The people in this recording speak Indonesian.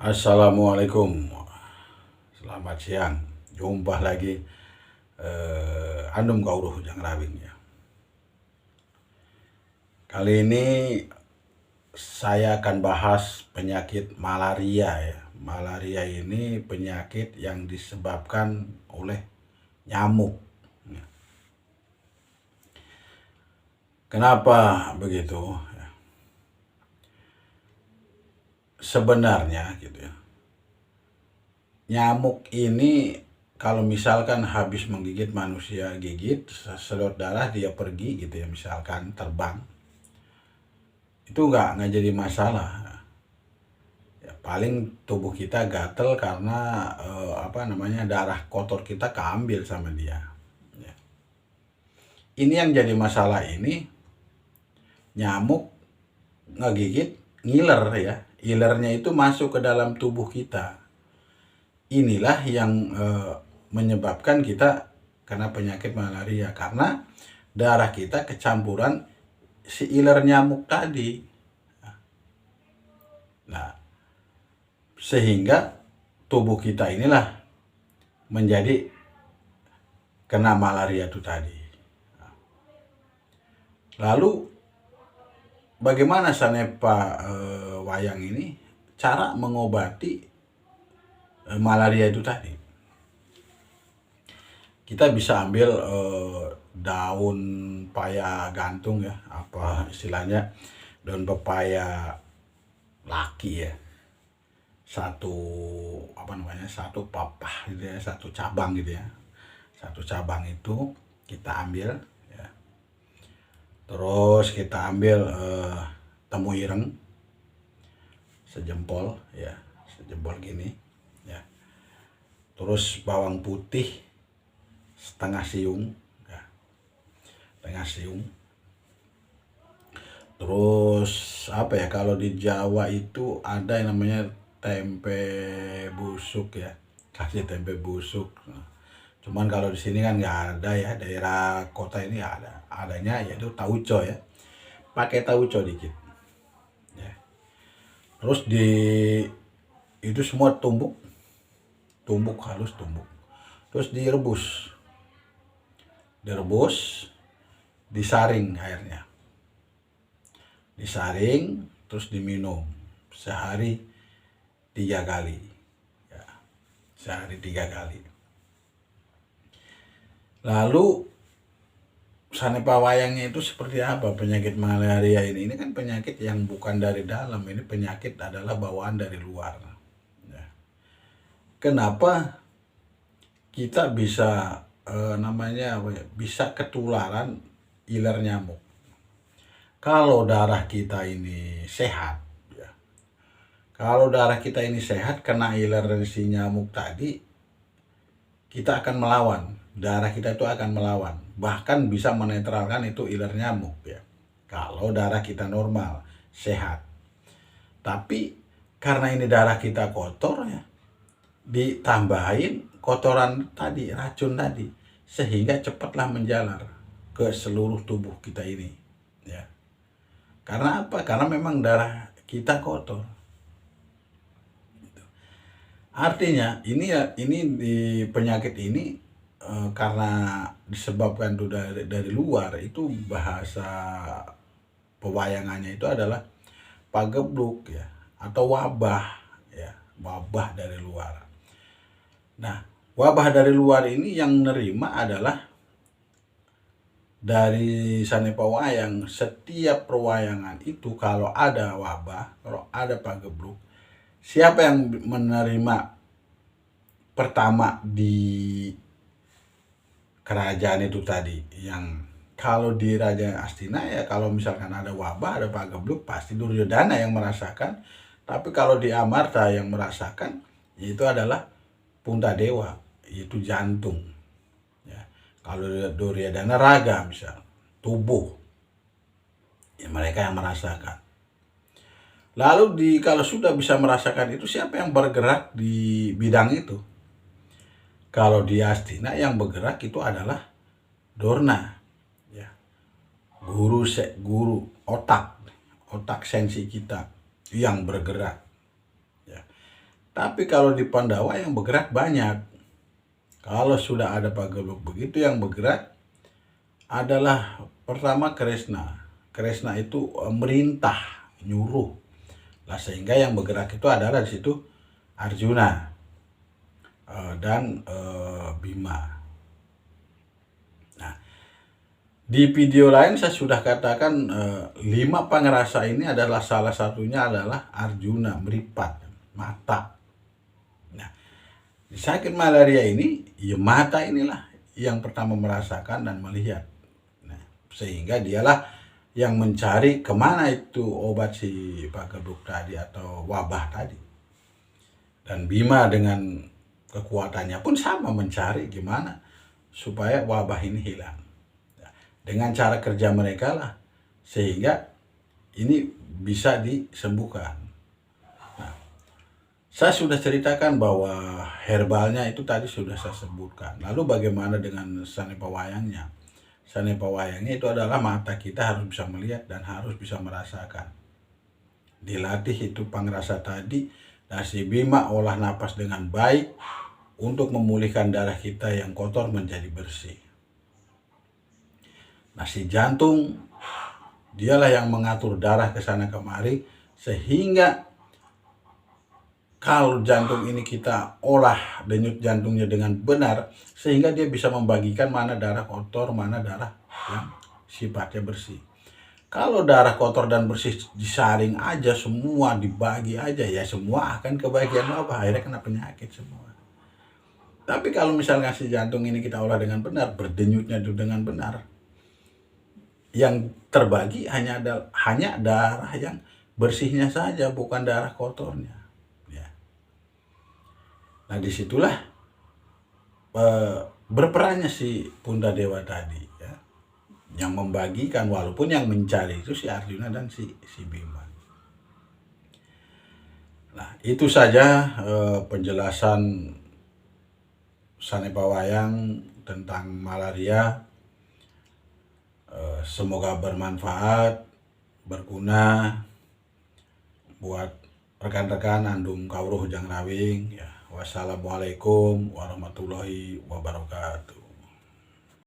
Assalamualaikum, selamat siang. Jumpa lagi andum kauruh jang rawing ya. Kali ini saya akan bahas penyakit malaria ya. Malaria ini penyakit yang disebabkan oleh nyamuk. Kenapa begitu? Sebenarnya gitu ya. Nyamuk ini kalau misalkan habis menggigit manusia, gigit sedot darah dia pergi gitu ya, misalkan terbang, itu nggak jadi masalah ya. Paling tubuh kita gatel karena darah kotor kita keambil sama dia ya. Ini yang jadi masalah ini, nyamuk ngegigit ngiler ya, ilernya itu masuk ke dalam tubuh kita. Inilah yang menyebabkan kita kena penyakit malaria, karena darah kita kecampuran si iler nyamuk tadi. Nah, sehingga tubuh kita inilah menjadi kena malaria itu tadi. Lalu bagaimana Sanepa Wayang ini cara mengobati malaria itu tadi? Kita bisa ambil daun paya gantung ya, apa istilahnya, daun pepaya laki ya, satu satu papah gitu ya, satu cabang gitu ya, satu cabang itu kita ambil ya. Terus kita ambil temu ireng sejempol ya, sejempol gini ya. Terus bawang putih setengah siung ya, setengah siung. Terus apa ya, kalau di Jawa itu ada yang namanya tempe busuk ya, kasih tempe busuk. Cuman kalau di sini kan nggak ada ya, daerah kota ini ada, adanya yaitu tauco ya, pakai tauco dikit ya. Terus itu semua tumbuk halus, terus direbus, disaring airnya, terus diminum sehari 3 kali ya, sehari 3 kali. Lalu Sanepa Wayangnya itu seperti apa penyakit malaria ini? Ini kan penyakit yang bukan dari dalam, ini penyakit adalah bawaan dari luar ya. Kenapa kita bisa bisa ketularan iler nyamuk? Kalau darah kita ini sehat ya, kalau darah kita ini sehat, kena iler si nyamuk tadi, kita akan melawan, darah kita itu akan melawan, bahkan bisa menetralkan itu iler nyamuk ya, kalau darah kita normal, sehat. Tapi karena ini darah kita kotor ya, ditambahin kotoran tadi, racun tadi, sehingga cepatlah menjalar ke seluruh tubuh kita ini ya. Karena apa? Karena memang darah kita kotor. Artinya ini di penyakit ini karena disebabkan itu dari luar, itu bahasa pewayangannya itu adalah pagebluk ya, atau wabah ya, wabah dari luar. Nah, wabah dari luar ini yang nerima adalah dari Sanepa Wayang. Setiap perwayangan itu kalau ada wabah, kalau ada pagebluk, siapa yang menerima pertama di kerajaan itu tadi? Yang kalau di Raja Astina ya, kalau misalkan ada wabah, ada pagebluk, pasti Duryodhana yang merasakan. Tapi kalau di Amarta yang merasakan itu adalah Puntadewa, itu jantung ya. Kalau Duryodhana raga, misal tubuh ya, mereka yang merasakan. Lalu kalau sudah bisa merasakan itu, siapa yang bergerak di bidang itu? Kalau di Astina yang bergerak itu adalah Dorna ya, guru otak sensi kita yang bergerak ya. Tapi kalau di Pandawa yang bergerak banyak. Kalau sudah ada pagebluk begitu, yang bergerak adalah pertama Kresna. Kresna itu merintah, nyuruh. Lah sehingga yang bergerak itu adalah di situ Arjuna dan Bima. Nah, di video lain saya sudah katakan 5 pangrasa ini adalah salah satunya adalah Arjuna, meripat, mata. Nah, di sakit malaria ini, ya mata inilah yang pertama merasakan dan melihat. Nah, sehingga dialah yang mencari kemana itu obat si pagebluk tadi atau wabah tadi. Dan Bima dengan kekuatannya pun sama, mencari gimana supaya wabah ini hilang. Dengan cara kerja mereka lah, sehingga ini bisa disembuhkan. Nah, saya sudah ceritakan bahwa herbalnya itu tadi sudah saya sebutkan. Lalu bagaimana dengan Sanepa Wayangnya? Sanepa Wayangnya itu adalah mata kita harus bisa melihat dan harus bisa merasakan. Dilatih itu pangrasa tadi, dan si Bima olah napas dengan baik untuk memulihkan darah kita yang kotor menjadi bersih. Nah, si jantung dialah yang mengatur darah ke sana kemari, sehingga kalau jantung ini kita olah denyut jantungnya dengan benar, sehingga dia bisa membagikan mana darah kotor, mana darah yang sifatnya bersih. Kalau darah kotor dan bersih disaring aja, semua dibagi aja, ya semua akan kebagian apa? Akhirnya kena penyakit semua. Tapi kalau misalnya si jantung ini kita olah dengan benar, berdenyutnya dengan benar, yang terbagi hanya darah yang bersihnya saja, bukan darah kotornya. Ya. Nah, disitulah berperannya si Puntadewa tadi, ya, yang membagikan, walaupun yang mencari itu si Arjuna dan si Bima. Nah, itu saja penjelasan Sanepa Wayang tentang malaria. Semoga bermanfaat, berguna buat rekan-rekan andung kawruh Hujang Rawing. Ya. Wassalamualaikum warahmatullahi wabarakatuh.